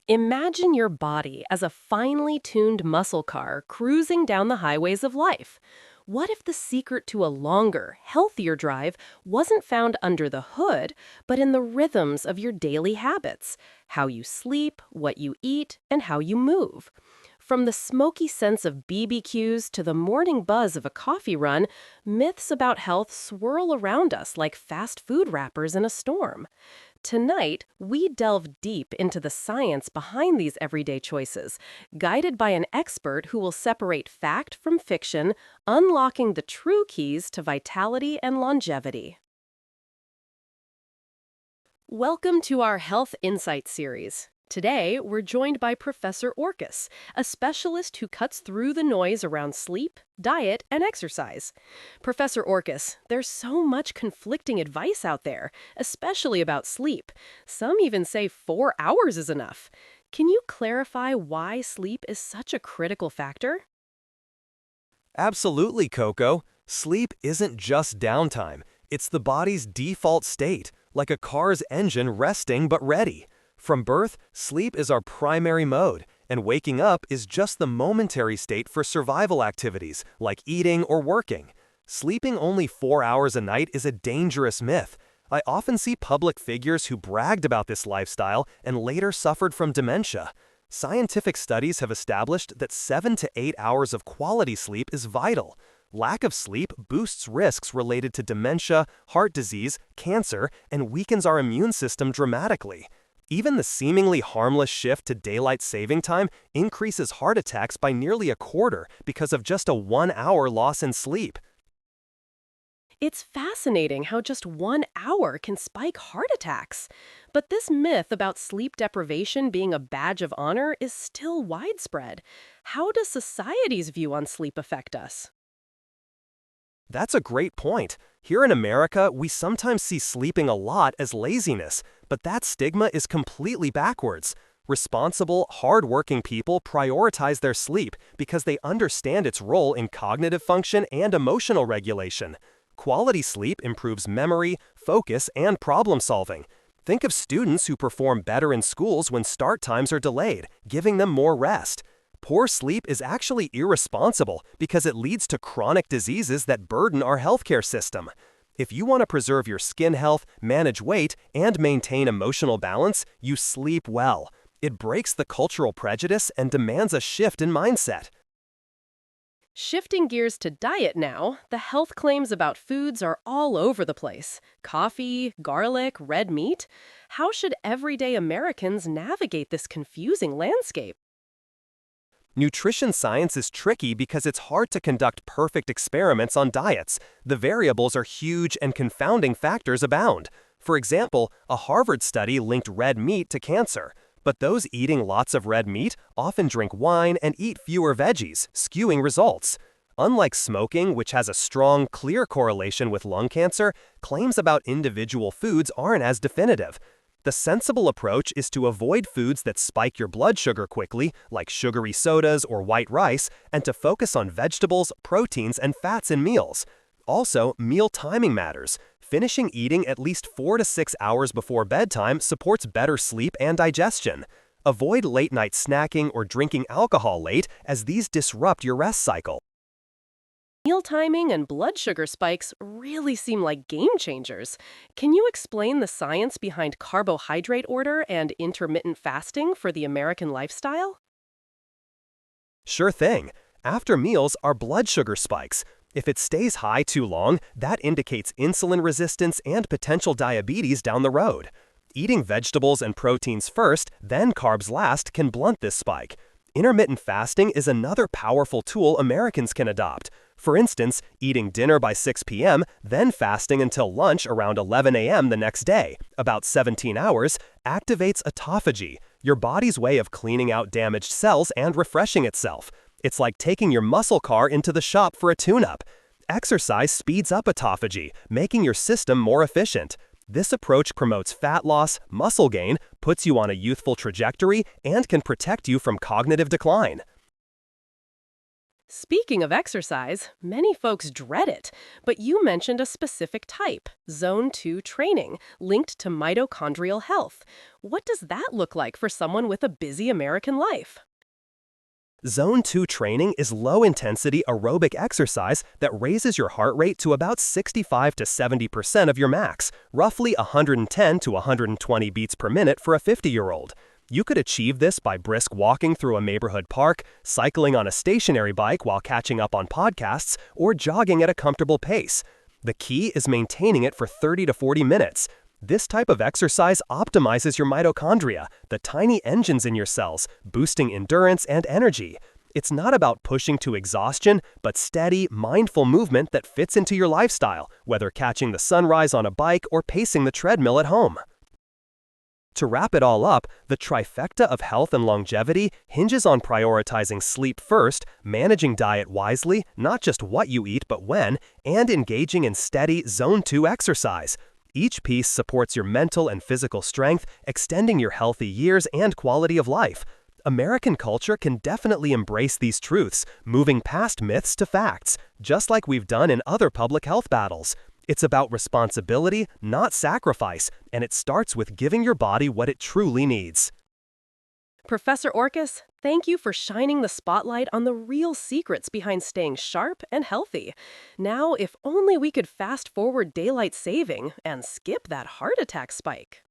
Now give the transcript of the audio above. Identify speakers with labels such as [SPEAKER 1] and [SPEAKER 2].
[SPEAKER 1] Imagine your body as a finely tuned muscle car cruising down the highways of life. What if the secret to a longer, healthier drive wasn't found under the hood, but in the rhythms of your daily habits? How you sleep, what you eat, and how you move. From the smoky scents of BBQs to the morning buzz of a coffee run, myths about health swirl around us like fast food wrappers in a storm. Tonight, we delve deep into the science behind these everyday choices, guided by an expert who will separate fact from fiction, unlocking the true keys to vitality and longevity. Welcome to our Health Insight series. Today, we're joined by Professor Orcus, a specialist who cuts through the noise around sleep, diet, and exercise. Professor Orcus, there's so much conflicting advice out there, especially about sleep. Some even say 4 hours is enough. Can you clarify why sleep is such a critical factor?
[SPEAKER 2] Absolutely, Coco. Sleep isn't just downtime. It's the body's default state, like a car's engine resting but ready. From birth, sleep is our primary mode, and waking up is just the momentary state for survival activities, like eating or working. Sleeping only 4 hours a night is a dangerous myth. I often see public figures who bragged about this lifestyle and later suffered from dementia. Scientific studies have established that 7 to 8 hours of quality sleep is vital. Lack of sleep boosts risks related to dementia, heart disease, cancer, and weakens our immune system dramatically. Even the seemingly harmless shift to daylight saving time increases heart attacks by nearly a quarter because of just a 1 hour loss in sleep.
[SPEAKER 1] It's fascinating how just 1 hour can spike heart attacks. But this myth about sleep deprivation being a badge of honor is still widespread. How does society's view on sleep affect us?
[SPEAKER 2] That's a great point. Here in America, we sometimes see sleeping a lot as laziness, but that stigma is completely backwards. Responsible, hardworking people prioritize their sleep because they understand its role in cognitive function and emotional regulation. Quality sleep improves memory, focus, and problem solving. Think of students who perform better in schools when start times are delayed, giving them more rest. Poor sleep is actually irresponsible because it leads to chronic diseases that burden our healthcare system. If you want to preserve your skin health, manage weight, and maintain emotional balance, you sleep well. It breaks the cultural prejudice and demands a shift in mindset.
[SPEAKER 1] Shifting gears to diet now, the health claims about foods are all over the place. Coffee, garlic, red meat. How should everyday Americans navigate this confusing landscape?
[SPEAKER 2] Nutrition science is tricky because it's hard to conduct perfect experiments on diets. The variables are huge and confounding factors abound. For example, a Harvard study linked red meat to cancer. But those eating lots of red meat often drink wine and eat fewer veggies, skewing results. Unlike smoking, which has a strong, clear correlation with lung cancer, claims about individual foods aren't as definitive. The sensible approach is to avoid foods that spike your blood sugar quickly, like sugary sodas or white rice, and to focus on vegetables, proteins, and fats in meals. Also, meal timing matters. Finishing eating at least 4 to 6 hours before bedtime supports better sleep and digestion. Avoid late-night snacking or drinking alcohol late, as these disrupt your rest cycle.
[SPEAKER 1] Meal timing and blood sugar spikes really seem like game changers. Can you explain the science behind carbohydrate order and intermittent fasting for the American lifestyle?
[SPEAKER 2] Sure thing. After meals, our blood sugar spikes. If it stays high too long, that indicates insulin resistance and potential diabetes down the road. Eating vegetables and proteins first, then carbs last, can blunt this spike. Intermittent fasting is another powerful tool Americans can adopt. For instance, eating dinner by 6 p.m., then fasting until lunch around 11 a.m. the next day, about 17 hours, activates autophagy, your body's way of cleaning out damaged cells and refreshing itself. It's like taking your muscle car into the shop for a tune-up. Exercise speeds up autophagy, making your system more efficient. This approach promotes fat loss, muscle gain, puts you on a youthful trajectory, and can protect you from cognitive decline.
[SPEAKER 1] Speaking of exercise, many folks dread it, but you mentioned a specific type, Zone 2 training, linked to mitochondrial health. What does that look like for someone with a busy American life?
[SPEAKER 2] Zone 2 training is low-intensity aerobic exercise that raises your heart rate to about 65 to 70% of your max, roughly 110 to 120 beats per minute for a 50-year-old. You could achieve this by brisk walking through a neighborhood park, cycling on a stationary bike while catching up on podcasts, or jogging at a comfortable pace. The key is maintaining it for 30 to 40 minutes. This type of exercise optimizes your mitochondria, the tiny engines in your cells, boosting endurance and energy. It's not about pushing to exhaustion, but steady, mindful movement that fits into your lifestyle, whether catching the sunrise on a bike or pacing the treadmill at home. To wrap it all up, the trifecta of health and longevity hinges on prioritizing sleep first, managing diet wisely, not just what you eat but when, and engaging in steady Zone 2 exercise. Each piece supports your mental and physical strength, extending your healthy years and quality of life. American culture can definitely embrace these truths, moving past myths to facts, just like we've done in other public health battles. It's about responsibility, not sacrifice, and it starts with giving your body what it truly needs.
[SPEAKER 1] Professor Orcus, thank you for shining the spotlight on the real secrets behind staying sharp and healthy. Now, if only we could fast forward daylight saving and skip that heart attack spike.